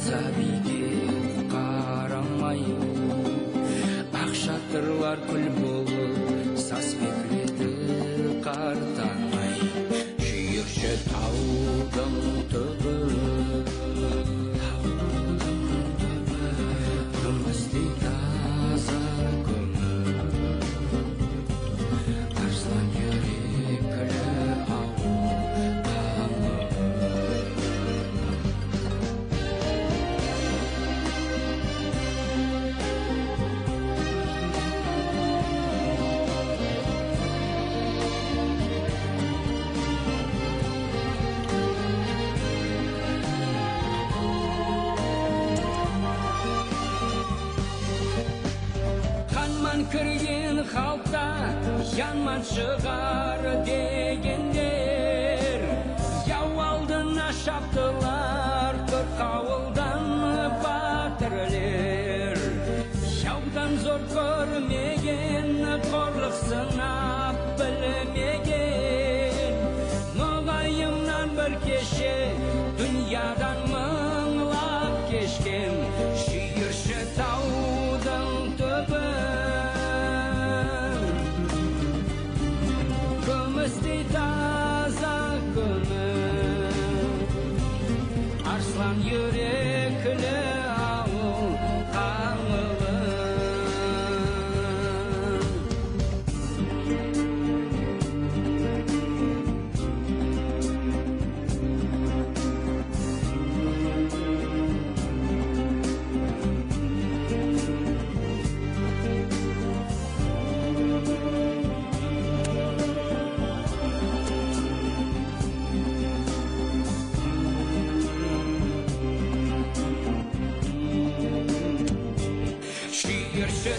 таза биге қарамай ақшатырлар күл болып сас бекіреді қартаңай шүйірші таудың түбі күмістей таза көмір арслан жүрекілі ауыл қамыр кірген халықта янман шығар дегендер яу алдына шаптылар қырқауылдан батырлер яудан зор көрмеген қорлық сынап білмеген мұғайымнан бір кеше дүниядан мыңлап кешкен шүйірші таудың түбі күмістей таза көмір арслан жүрекілі ауыл қамылы шүйірші